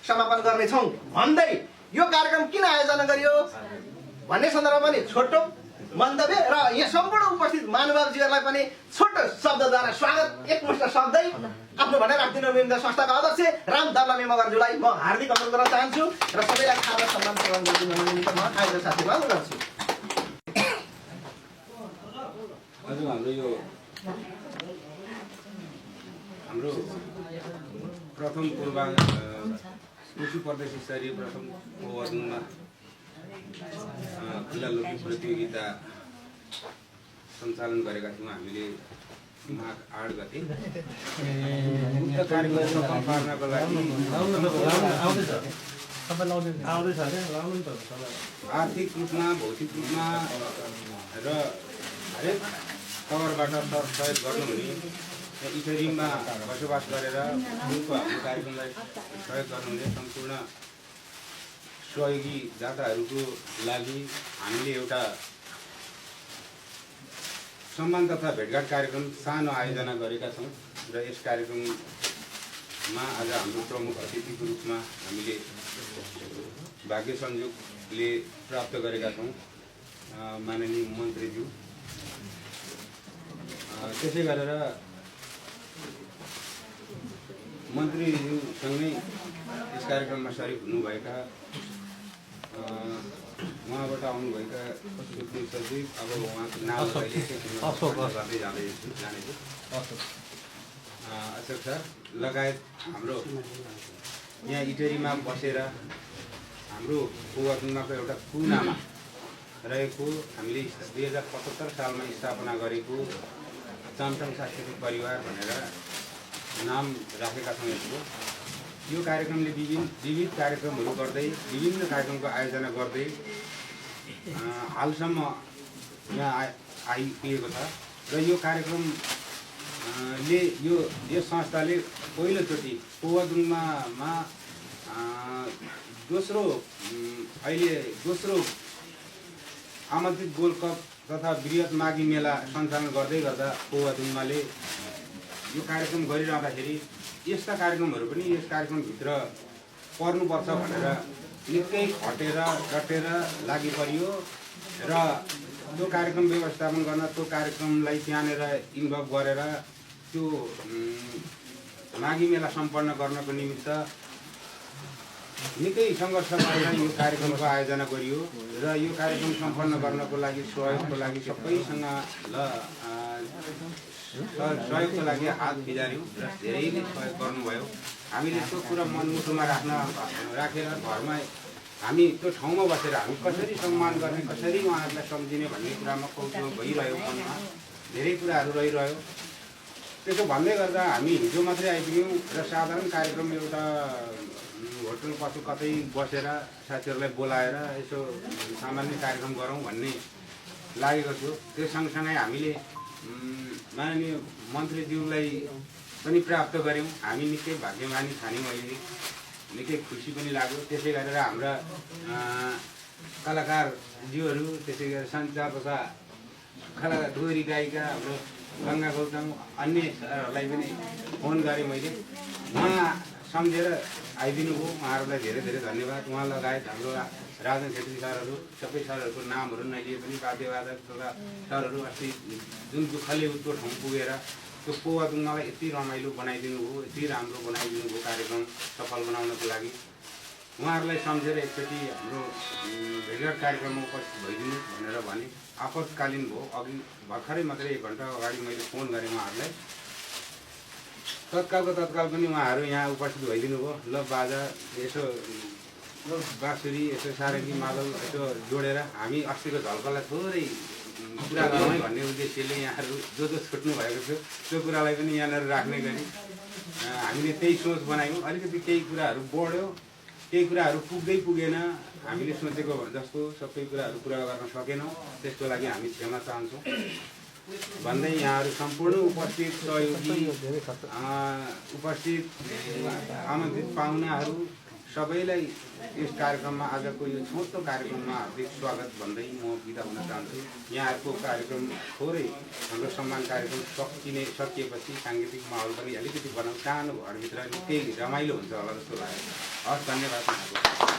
समापन गर्नेछौँ भन्दै यो कार्यक्रम किन आयोजना गरियो भन्ने सन्दर्भमा पनि छोटो मन्तव्य र यहाँ सम्पूर्ण उपस्थित महानुभावजीहरूलाई पनि छोटो शब्दद्वारा स्वागत एकमुष्ट शब्दै आफ्नो भनाइ राखिदिनु विभिन्न संस्थाका अध्यक्ष राम दर्लामे मगरज्यूलाई म हार्दिक अनुरोध गर्न चाहन्छु र सबैलाई खाना सम्मान प्रदान गरिदिनु निमित्त म आयोजक साथीमा अनुरोध गर्छु। आज हाम्रो प्रथम कोशी प्रदेश स्तरीय प्रथम ओभरमा खुला लोक प्रतियोगिता सञ्चालन गरेका थियौँ हामीले माघ 8 गते। उक्त कार्यक्रम सफल पार्नको लागि आर्थिक रूपमा भौतिक रूपमा र हरेक तवरबाट सहयोग गर्नुहुने इटरीमा बसोबास गरेर उनको हाम्रो कार्यक्रमलाई सहयोग गर्नुहुने सम्पूर्ण सहयोगी दाताहरूको लागि हामीले एउटा सम्मान तथा भेटघाट कार्यक्रम सानो आयोजना गरेका छौँ र यस कार्यक्रममा आज हाम्रो प्रमुख अतिथिको रूपमा हामीले भाग्य संयोगले प्राप्त गरेका छौँ माननीय मन्त्रीज्यू। त्यसै गरेर मन्त्रीज्यूसँगै यस कार्यक्रममा सरिक हुनुभएका उहाँबाट आउनुभएका सुप्रिम सचिव अब उहाँको नाम गर्दै जानेछु अशोक सर लगायत हाम्रो यहाँ इटरीमा बसेर हाम्रो ओभरनुमाको एउटा कुनामा रहेको हामीले 2075 सालमा स्थापना गरेको चामटाङ सांस्कृतिक परिवार भनेर नाम राखेका छौँ। यो कार्यक्रमले विविध कार्यक्रमहरू गर्दै विभिन्न कार्यक्रमको आयोजना गर्दै हालसम्म यहाँ आइपुगेको छ र यो कार्यक्रमले यस संस्थाले पहिलोचोटि पोवादुङमा दोस्रो आमन्त्रित गोल्ड कप तथा बृहत माघी मेला सञ्चालन गर्दै गर्दा पोवादुङमाले यो कार्यक्रम गरिरहँदाखेरि यस्ता कार्यक्रमहरू पनि यस कार्यक्रमभित्र पर्नुपर्छ भनेर निकै खटेर डटेर लागि परियो र त्यो कार्यक्रम व्यवस्थापन गर्न त्यो कार्यक्रमलाई त्यहाँनिर इन्भल्भ गरेर त्यो माघी मेला सम्पन्न गर्नको निमित्त निकै सङ्घर्ष गरेर यो कार्यक्रमको आयोजना गरियो र यो कार्यक्रम सम्पन्न गर्नको लागि सहयोगको लागि सबैसँग सहयोगको लागि हात बिजार्यौँ र धेरैले सहयोग गर्नुभयो। हामीले त्यो कुरा मनमुटुमा राखेर घरमा हामी त्यो ठाउँमा बसेर हामी कसरी सम्मान गर्ने कसरी उहाँहरूलाई सम्झिने भन्ने कुरामा कौतुक भइरह्यो, मनमा धेरै कुराहरू रहिरह्यो। त्यसो भन्दै गर्दा हामी हिजो मात्रै आइपुग्यौँ र साधारण कार्यक्रम एउटा होटल पछि कतै बसेर साथीहरूलाई बोलाएर यसो सामान्य कार्यक्रम गरौँ भन्ने लागेको थियो। त्यो सँगसँगै हामीले माननीय मन्त्रीज्यूलाई पनि प्राप्त गऱ्यौँ। हामी निकै भाग्यमानी ठान्यौँ, अहिले निकै खुसी पनि लाग्यो। त्यसै गरेर हाम्रा कलाकारज्यूहरू, त्यसै गरेर सञ्चार तथा कलाकार डोरी गायिका हाम्रो गङ्गा गौतम अन्यहरूलाई पनि फोन गरेँ मैले। उहाँ सम्झेर आइदिनु भयो, उहाँहरूलाई धेरै धेरै धन्यवाद। उहाँ लगायत हाम्रो राजन छेत्री सरहरू, सबै सरहरूको नामहरू नलिए पनि वाद्यवादक तथा सरहरू अस्ति जुन दुःखले उत्तो ठाउँ पुगेर त्यो पोवादुङलाई यति रमाइलो बनाइदिनु भयो, यति राम्रो बनाइदिनु भयो कार्यक्रम सफल बनाउनको लागि। उहाँहरूलाई सम्झेर एकचोटि हाम्रो भेटघाट कार्यक्रममा उपस्थित भइदिनु भनेर भने आपतकालीन भयो। अघि भर्खरै मात्रै 1 घन्टा अगाडि मैले फोन गरेँ उहाँहरूलाई। तत्कालको तत्काल पनि उहाँहरू यहाँ उपस्थित भइदिनु भयो। ल बाजा यसो बाँसुरी यसो सारङ्गी मादल यसो जोडेर हामी अस्तिको झल्कलाई थोरै कुरा गरौँ है भन्ने उद्देश्यले यहाँहरू जो छुट्नु भएको थियो त्यो कुरालाई पनि यहाँनिर राख्ने गरी हामीले त्यही सोच बनायौँ। अलिकति केही कुराहरू बढ्यो, केही कुराहरू पुगेन, हामीले सोचेको जस्तो सबै कुराहरू पुरा गर्न सकेनौँ। त्यसको लागि हामी क्षमा चाहन्छौँ भन्दै यहाँहरू सम्पूर्ण उपस्थित सहयोगी, उपस्थित आमन्त्रित पाहुनाहरू सबैलाई यस कार्यक्रममा आजको यो छोटो कार्यक्रममा हार्दिक स्वागत भन्दै म बिदा हुन चाहन्छु। यहाँहरूको कार्यक्रम थोरै हाम्रो सम्मान कार्यक्रम सकिएपछि साङ्गीतिक माहौल पनि अलिकति बनाउँ, सानो घरभित्र केही रमाइलो हुन्छ होला जस्तो लाग्यो। हस्, धन्यवाद।